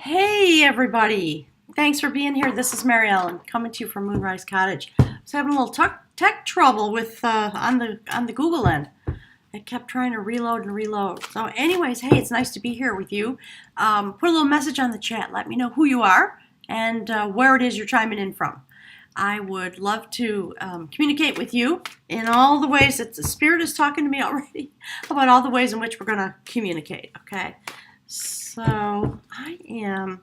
Hey everybody! Thanks for being here. This is Mary Ellen coming to you from Moonrise Cottage. I was having a little tech trouble with on the Google end. I kept trying to reload and reload. So, anyways, hey, it's nice to be here with you. Put a little message on the chat. Let me know who you are and where it is you're chiming in from. I would love to communicate with you in all the ways that the Spirit is talking to me already about all the ways in which we're going to communicate. Okay. So I am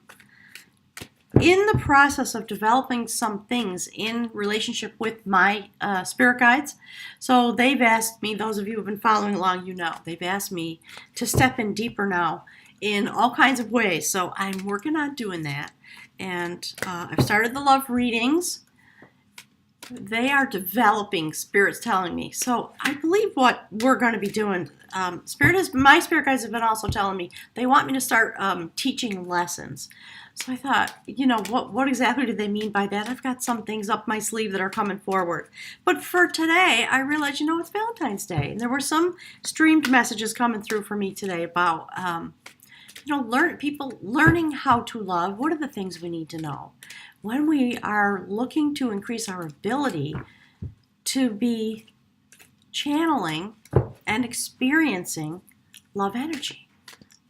in the process of developing some things in relationship with my spirit guides. So they've asked me, those of you who have been following along, they've asked me to step in deeper now in all kinds of ways. So I'm working on doing that. And I've started the love readings. They are developing, Spirit's telling me. So I believe what we're going to be doing, my spirit guides have been also telling me they want me to start teaching lessons. So I thought, what exactly do they mean by that? I've got some things up my sleeve that are coming forward. But for today, I realized, it's Valentine's Day. And there were some streamed messages coming through for me today about, people learning how to love. What are the things we need to know? When we are looking to increase our ability to be channeling and experiencing love energy.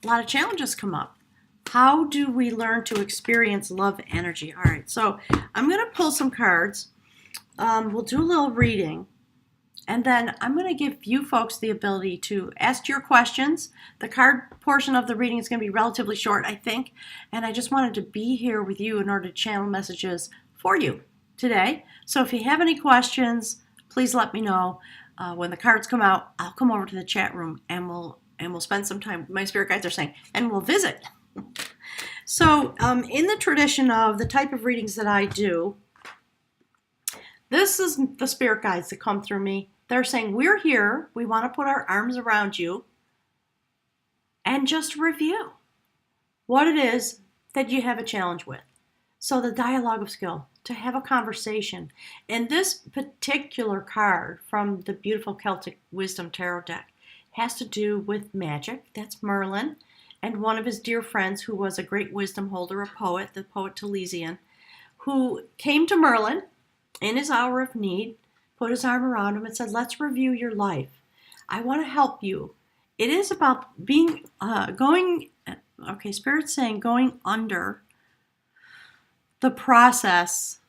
A lot of challenges come up. How do we learn to experience love energy? All right, so I'm going to pull some cards. We'll do a little reading. And then I'm going to give you folks the ability to ask your questions. The card portion of the reading is going to be relatively short, I think. And I just wanted to be here with you in order to channel messages for you today. So if you have any questions, please let me know. When the cards come out, I'll come over to the chat room and we'll spend some time, my spirit guides are saying, and we'll visit. So in the tradition of the type of readings that I do, this is the spirit guides that come through me. They're saying, we're here, we want to put our arms around you and just review what it is that you have a challenge with. So the dialogue of skill, to have a conversation. And this particular card from the beautiful Celtic Wisdom Tarot deck has to do with magic. That's Merlin and one of his dear friends who was a great wisdom holder, a poet, the poet Taliesin, who came to Merlin in his hour of need, put his arm around him and said, let's review your life. I want to help you. It is about Spirit's saying going under the process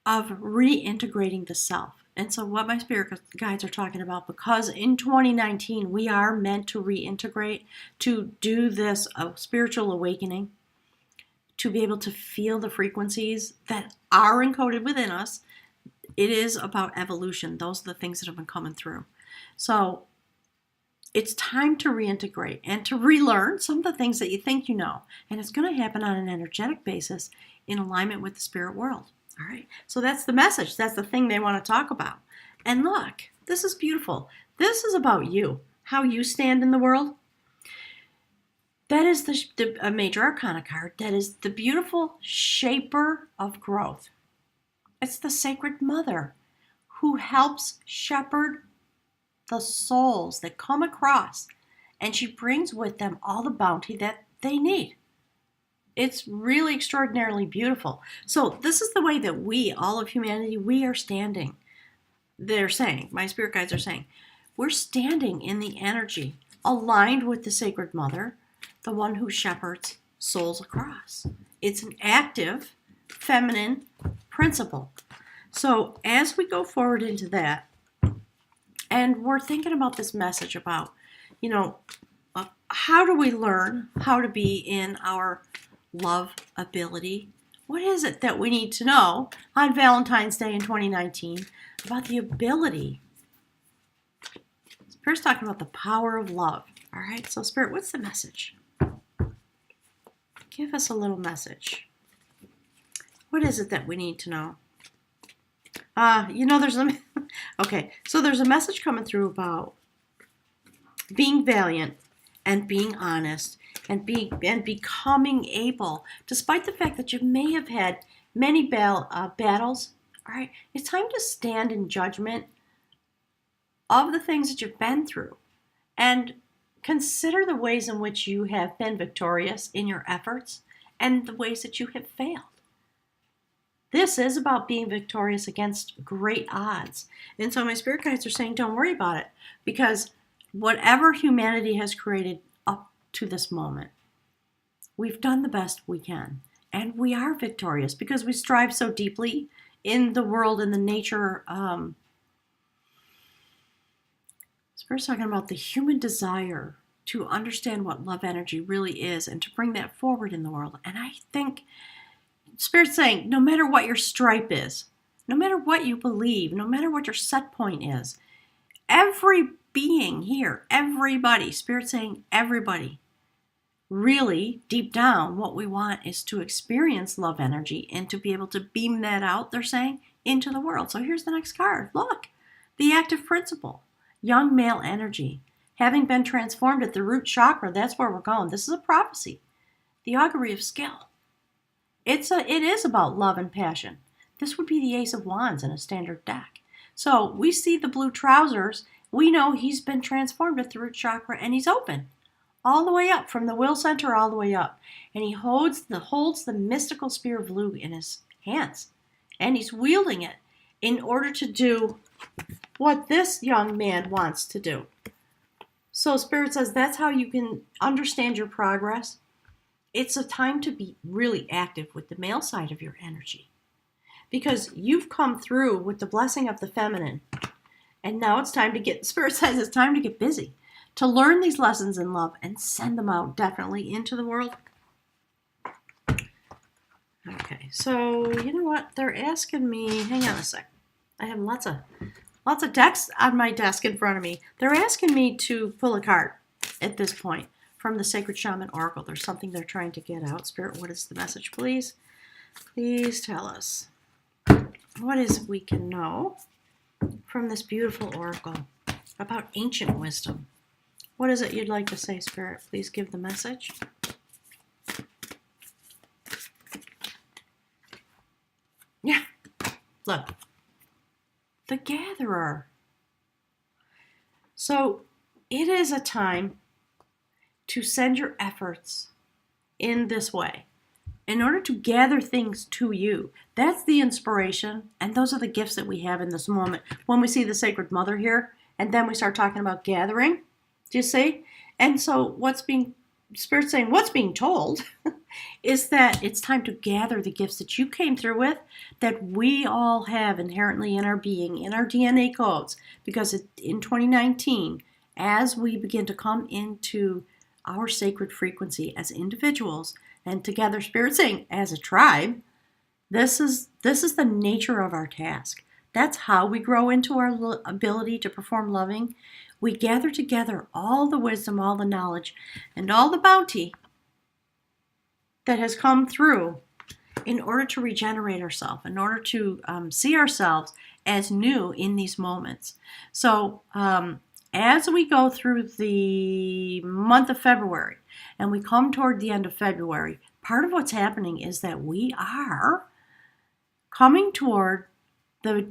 of reintegrating the self. And so what my spirit guides are talking about, because in 2019, we are meant to reintegrate, to do this spiritual awakening, to be able to feel the frequencies that are encoded within us. It is about evolution. Those are the things that have been coming through. So it's time to reintegrate and to relearn some of the things that you think you know. And it's going to happen on an energetic basis in alignment with the spirit world. All right. So that's the message. That's the thing they want to talk about. And look, this is beautiful. This is about you, how you stand in the world. That is a major arcana card. That is the beautiful shaper of growth. It's the Sacred Mother who helps shepherd the souls that come across, and she brings with them all the bounty that they need. It's really extraordinarily beautiful. So this is the way that we, all of humanity, we are standing. They're saying, my spirit guides are saying, we're standing in the energy aligned with the Sacred Mother, the one who shepherds souls across. It's an active, feminine principle. So as we go forward into that, and we're thinking about this message about, how do we learn how to be in our love ability? What is it that we need to know on Valentine's Day in 2019 about the ability? Spirit's talking about the power of love. All right, so Spirit, what's the message? Give us a little message. What is it that we need to know? There's a message coming through about being valiant and being honest and becoming able, despite the fact that you may have had many battles. All right, it's time to stand in judgment of the things that you've been through and consider the ways in which you have been victorious in your efforts and the ways that you have failed. This is about being victorious against great odds. And so my spirit guides are saying, don't worry about it, because whatever humanity has created up to this moment, we've done the best we can. And we are victorious because we strive so deeply in the world and the nature. Spirit's talking about the human desire to understand what love energy really is and to bring that forward in the world. And I think Spirit's saying, no matter what your stripe is, no matter what you believe, no matter what your set point is, every being here, everybody, Spirit's saying everybody, really deep down, what we want is to experience love energy and to be able to beam that out, they're saying, into the world. So here's the next card. Look, the active principle, young male energy, having been transformed at the root chakra. That's where we're going. This is a prophecy. The augury of skill. It is about love and passion. This would be the Ace of Wands in a standard deck. So we see the blue trousers. We know he's been transformed at the root chakra and he's open all the way up from the will center all the way up. And he holds the mystical spear of Lu in his hands. And he's wielding it in order to do what this young man wants to do. So Spirit says that's how you can understand your progress. It's a time to be really active with the male side of your energy, because you've come through with the blessing of the feminine. And now it's time to get, Spirit says it's time to get busy, to learn these lessons in love and send them out definitely into the world. Okay, so you know what? They're asking me, hang on a sec. I have lots of decks on my desk in front of me. They're asking me to pull a card at this point from the Sacred Shaman Oracle. There's something they're trying to get out. Spirit, what is the message, please? Please tell us. What is it we can know from this beautiful oracle about ancient wisdom? What is it you'd like to say, Spirit? Please give the message. Yeah, look. The Gatherer. So it is a time to send your efforts in this way in order to gather things to you. That's the inspiration, and those are the gifts that we have in this moment. When we see the Sacred Mother here, and then we start talking about gathering, do you see? And so Spirit's saying, what's being told is that it's time to gather the gifts that you came through with, that we all have inherently in our being, in our DNA codes, because in 2019, as we begin to come into our sacred frequency as individuals, and together, Spirit saying, as a tribe, this is the nature of our task. That's how we grow into our ability to perform loving. We gather together all the wisdom, all the knowledge, and all the bounty that has come through in order to regenerate ourselves, in order to see ourselves as new in these moments. So as we go through the month of February and we come toward the end of February, part of what's happening is that we are coming toward the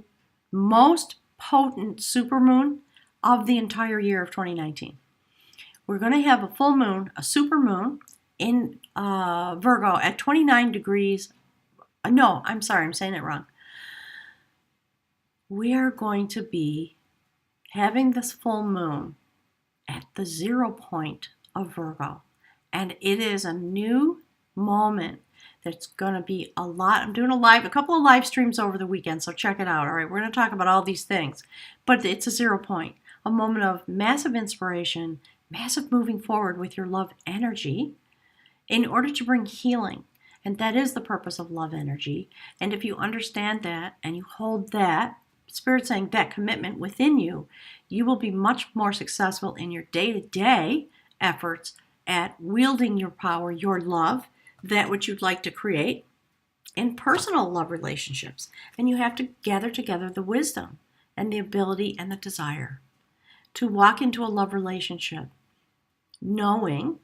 most potent supermoon of the entire year of 2019. We're going to have a full moon, a supermoon in Virgo at 29 degrees. No, I'm sorry, I'm saying it wrong. We are going to be having this full moon at the 0 point of Virgo. And it is a new moment that's going to be a lot. I'm doing a couple of live streams over the weekend, so check it out. All right, we're going to talk about all these things. But it's a 0 point, a moment of massive inspiration, massive moving forward with your love energy in order to bring healing. And that is the purpose of love energy. And if you understand that and you hold that, Spirit saying that commitment within you, you will be much more successful in your day-to-day efforts at wielding your power, your love, that which you'd like to create in personal love relationships. And you have to gather together the wisdom and the ability and the desire to walk into a love relationship knowing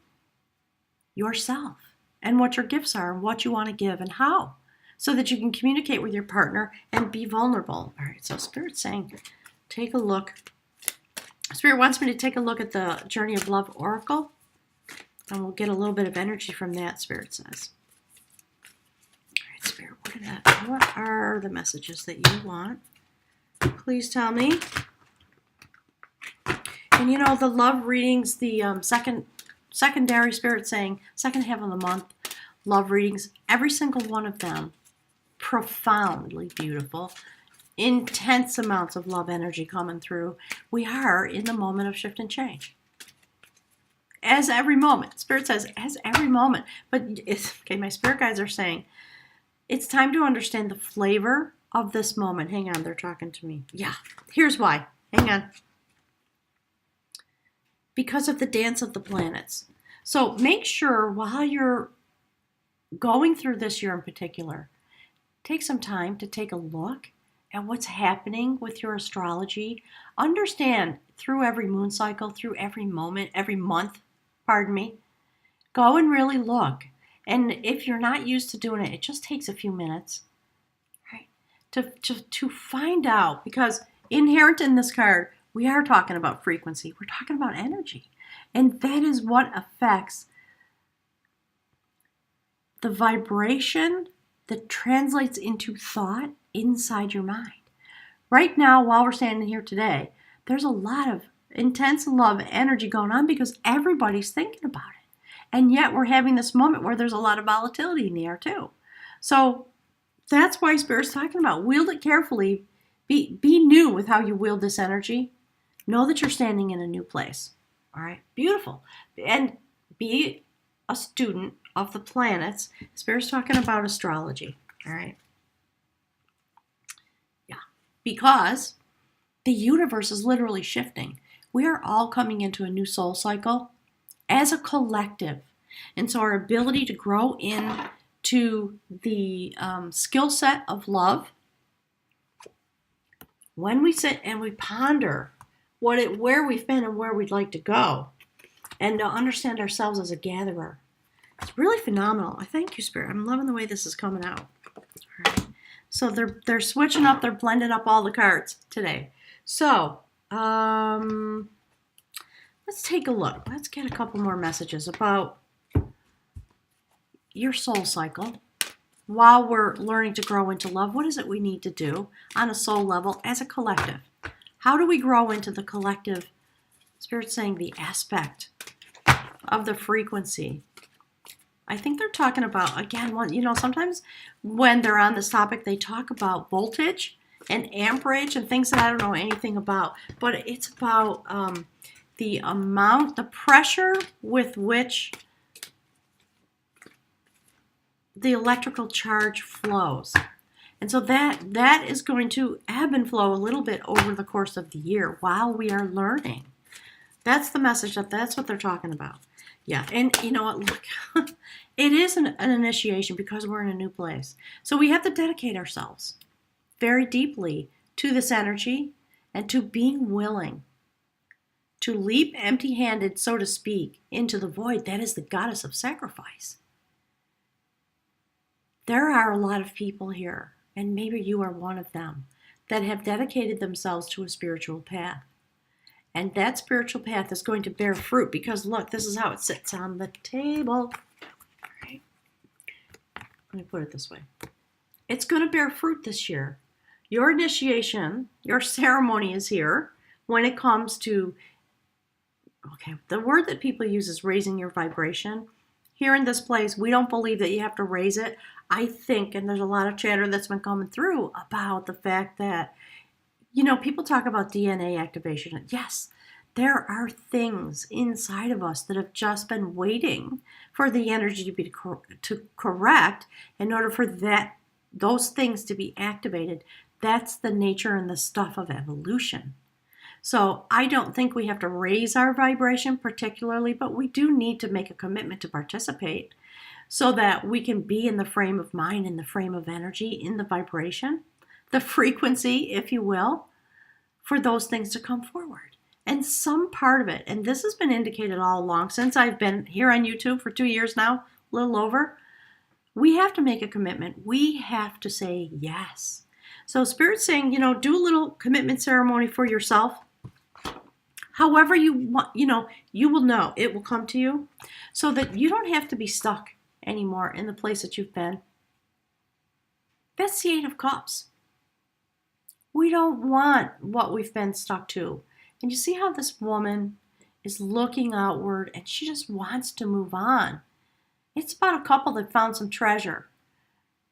yourself and what your gifts are and what you want to give and how, so that you can communicate with your partner and be vulnerable. All right, so Spirit's saying, take a look. Spirit wants me to take a look at the Journey of Love Oracle, and we'll get a little bit of energy from that, Spirit says. What are the messages that you want? Please tell me. And you know, the love readings, the secondary spirit saying, second half of the month, love readings, every single one of them, profoundly beautiful, intense amounts of love energy coming through. We are in the moment of shift and change. As every moment, Spirit says, as every moment. But okay, my spirit guides are saying, it's time to understand the flavor of this moment. Hang on, they're talking to me. Yeah, here's why. Hang on. Because of the dance of the planets. So make sure while you're going through this year in particular, take some time to take a look at what's happening with your astrology. Understand through every moon cycle, through every moment, every month, pardon me, go and really look. And if you're not used to doing it, it just takes a few minutes, right? To find out, because inherent in this card, we are talking about frequency. We're talking about energy. And that is what affects the vibration that translates into thought inside your mind. Right now, while we're standing here today, there's a lot of intense love energy going on because everybody's thinking about it. And yet we're having this moment where there's a lot of volatility in the air too. So that's why Spirit's talking about wield it carefully. Be new with how you wield this energy. Know that you're standing in a new place. All right, beautiful. And be a student of the planets. Spirit's talking about astrology. All right. Yeah, because the universe is literally shifting. We are all coming into a new soul cycle as a collective. And so our ability to grow into the skill set of love, when we sit and we ponder where we've been and where we'd like to go, and to understand ourselves as a gatherer, it's really phenomenal. I thank you, Spirit. I'm loving the way this is coming out. All right. So they're switching up, they're blending up all the cards today. So let's take a look. Let's get a couple more messages about your soul cycle. While we're learning to grow into love, what is it we need to do on a soul level as a collective? How do we grow into the collective? Spirit's saying the aspect of the frequency. I think they're talking about, again, sometimes when they're on this topic, they talk about voltage and amperage and things that I don't know anything about. But it's about the pressure with which the electrical charge flows. And so that is going to ebb and flow a little bit over the course of the year while we are learning. That's the message, that's what they're talking about. Yeah, and you know what, look, it is an initiation because we're in a new place. So we have to dedicate ourselves very deeply to this energy and to being willing to leap empty-handed, so to speak, into the void. That is the goddess of sacrifice. There are a lot of people here, and maybe you are one of them, that have dedicated themselves to a spiritual path. And that spiritual path is going to bear fruit because, look, this is how it sits on the table. All right. Let me put it this way. It's going to bear fruit this year. Your initiation, your ceremony is here when it comes to, okay, the word that people use is raising your vibration. Here in this place, we don't believe that you have to raise it. I think, and there's a lot of chatter that's been coming through about the fact that, people talk about DNA activation. Yes, there are things inside of us that have just been waiting for the energy to correct in order for those things to be activated. That's the nature and the stuff of evolution. So I don't think we have to raise our vibration particularly, but we do need to make a commitment to participate so that we can be in the frame of mind, in the frame of energy, in the vibration, the frequency, if you will, for those things to come forward. And some part of it, and this has been indicated all along since I've been here on YouTube for 2 years now, a little over, we have to make a commitment. We have to say yes. So Spirit's saying, do a little commitment ceremony for yourself. However you want, you will know. It will come to you so that you don't have to be stuck anymore in the place that you've been. That's the Eight of Cups. We don't want what we've been stuck to. And you see how this woman is looking outward and she just wants to move on. It's about a couple that found some treasure.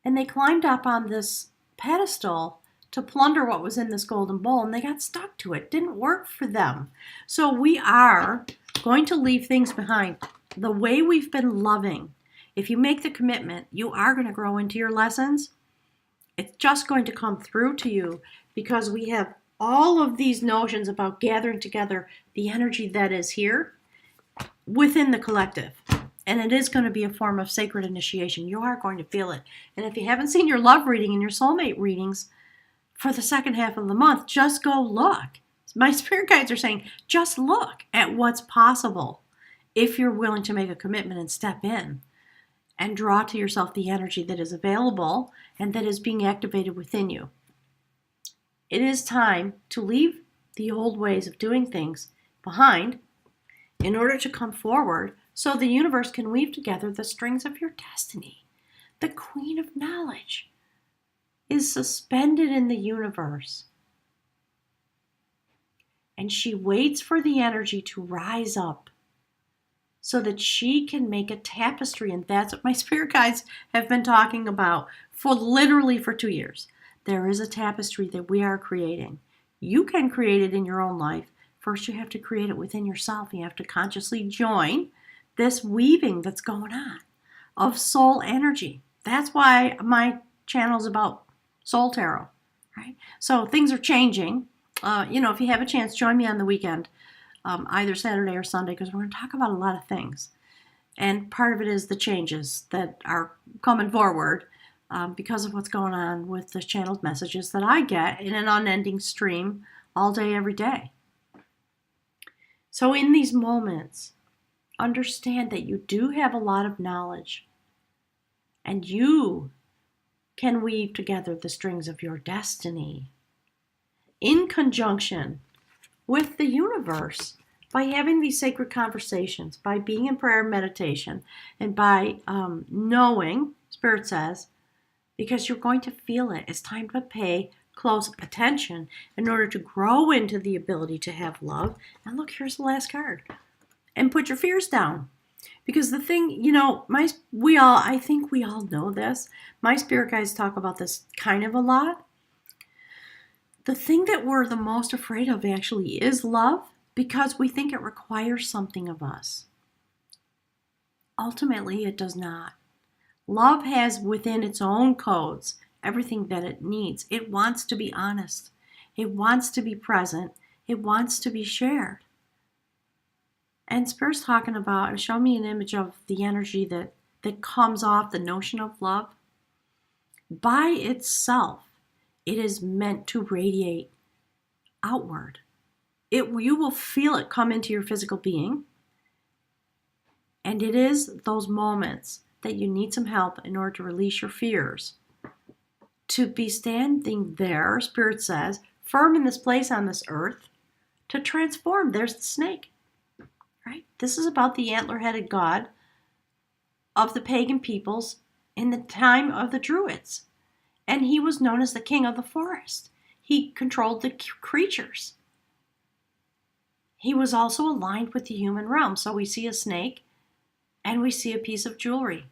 And they climbed up on this pedestal to plunder what was in this golden bowl, and they got stuck to it. It didn't work for them. So we are going to leave things behind. The way we've been loving, if you make the commitment, you are going to grow into your lessons. It's just going to come through to you because we have all of these notions about gathering together the energy that is here within the collective. And it is going to be a form of sacred initiation. You are going to feel it. And if you haven't seen your love reading and your soulmate readings for the second half of the month, just go look. My spirit guides are saying, just look at what's possible if you're willing to make a commitment and step in and draw to yourself the energy that is available and that is being activated within you. It is time to leave the old ways of doing things behind in order to come forward so the universe can weave together the strings of your destiny. The Queen of Knowledge is suspended in the universe. And she waits for the energy to rise up so that she can make a tapestry. And that's what my spirit guides have been talking about for literally for 2 years. There is a tapestry that we are creating. You can create it in your own life. First, you have to create it within yourself. You have to consciously join this weaving that's going on of soul energy. That's why my channel is about soul tarot, right? So things are changing. If you have a chance, join me on the weekend, either Saturday or Sunday, because we're going to talk about a lot of things. And part of it is the changes that are coming forward because of what's going on with the channeled messages that I get in an unending stream all day, every day. So in these moments, understand that you do have a lot of knowledge and you can weave together the strings of your destiny in conjunction with the universe by having these sacred conversations, by being in prayer and meditation, and by knowing, Spirit says, because you're going to feel it. It's time to pay close attention in order to grow into the ability to have love. And look, here's the last card. And put your fears down. Because the thing, I think we all know this. My spirit guides talk about this kind of a lot. The thing that we're the most afraid of actually is love, because we think it requires something of us. Ultimately, it does not. Love has within its own codes everything that it needs. It wants to be honest. It wants to be present. It wants to be shared. And Spirit's talking about, show me an image of the energy that comes off the notion of love. By itself, it is meant to radiate outward. You will feel it come into your physical being. And it is those moments that you need some help in order to release your fears. To be standing there, Spirit says, firm in this place on this earth, to transform. There's the snake. Right? This is about the antler-headed god of the pagan peoples in the time of the Druids. And he was known as the king of the forest. He controlled the creatures. He was also aligned with the human realm. So we see a snake and we see a piece of jewelry,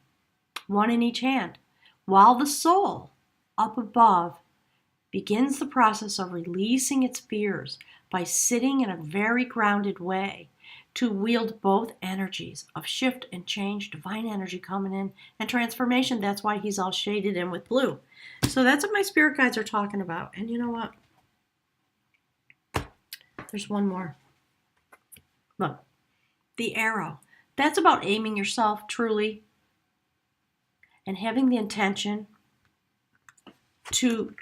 one in each hand, while the soul up above begins the process of releasing its fears by sitting in a very grounded way to wield both energies of shift and change, divine energy coming in, and transformation. That's why he's all shaded in with blue. So that's what my spirit guides are talking about. And you know what? There's one more. Look, the arrow. That's about aiming yourself truly and having the intention to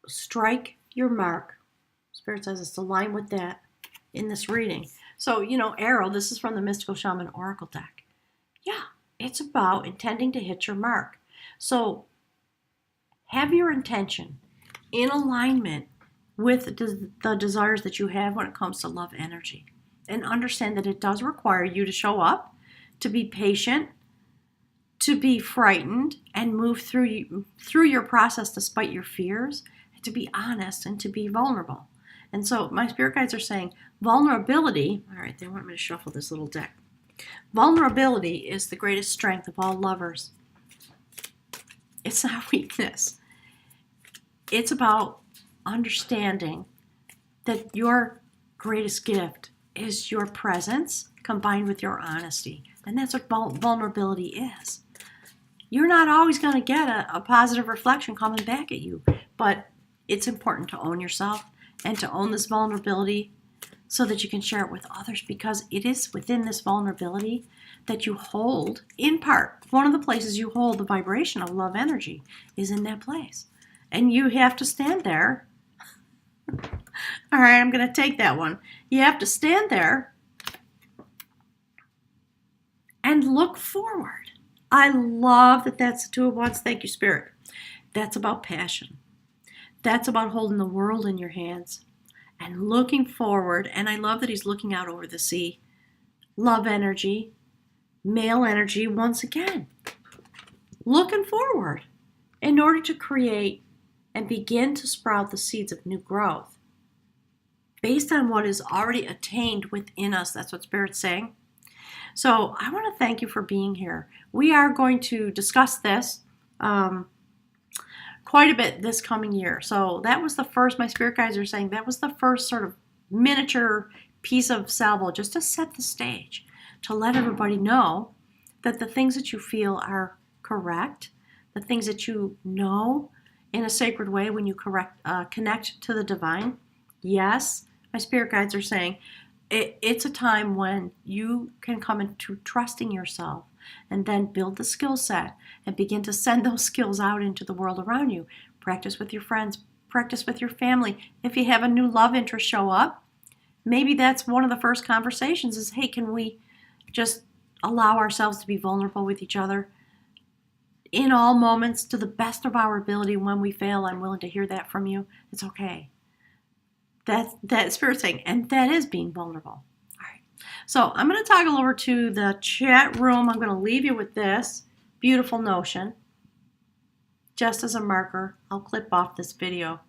strike your mark. Spirit says it's aligned with that in this reading. So, arrow, this is from the Mystical Shaman Oracle deck. Yeah, it's about intending to hit your mark. So, have your intention in alignment with the desires that you have when it comes to love energy. And understand that it does require you to show up, to be patient, to be frightened and move through your process despite your fears, and to be honest and to be vulnerable. And so my spirit guides are saying vulnerability, all right, they want me to shuffle this little deck. Vulnerability is the greatest strength of all lovers. It's not weakness. It's about understanding that your greatest gift is your presence combined with your honesty. And that's what vulnerability is. You're not always going to get a positive reflection coming back at you, but it's important to own yourself and to own this vulnerability so that you can share it with others, because it is within this vulnerability that you hold, in part, one of the places you hold the vibration of love energy is in that place. And you have to stand there. All right, I'm going to take that one. You have to stand there and look forward. I love that that's the Two of Wands. Thank you, Spirit. That's about passion. That's about holding the world in your hands and looking forward. And I love that he's looking out over the sea. Love energy, male energy, once again. Looking forward in order to create and begin to sprout the seeds of new growth based on what is already attained within us. That's what Spirit's saying. So I want to thank you for being here. We are going to discuss this quite a bit this coming year. So that was the first, my spirit guides are saying, that was the first sort of miniature piece of salvo, just to set the stage, to let everybody know that the things that you feel are correct, the things that you know in a sacred way when you connect to the divine. Yes, my spirit guides are saying it's a time when you can come into trusting yourself and then build the skill set and begin to send those skills out into the world around you. Practice with your friends, practice with your family. If you have a new love interest show up, maybe that's one of the first conversations is, hey, can we just allow ourselves to be vulnerable with each other in all moments to the best of our ability? When we fail, I'm willing to hear that from you. It's okay. That's Spirit saying, and that is being vulnerable. All right. So I'm going to toggle over to the chat room. I'm going to leave you with this beautiful notion. Just as a marker, I'll clip off this video.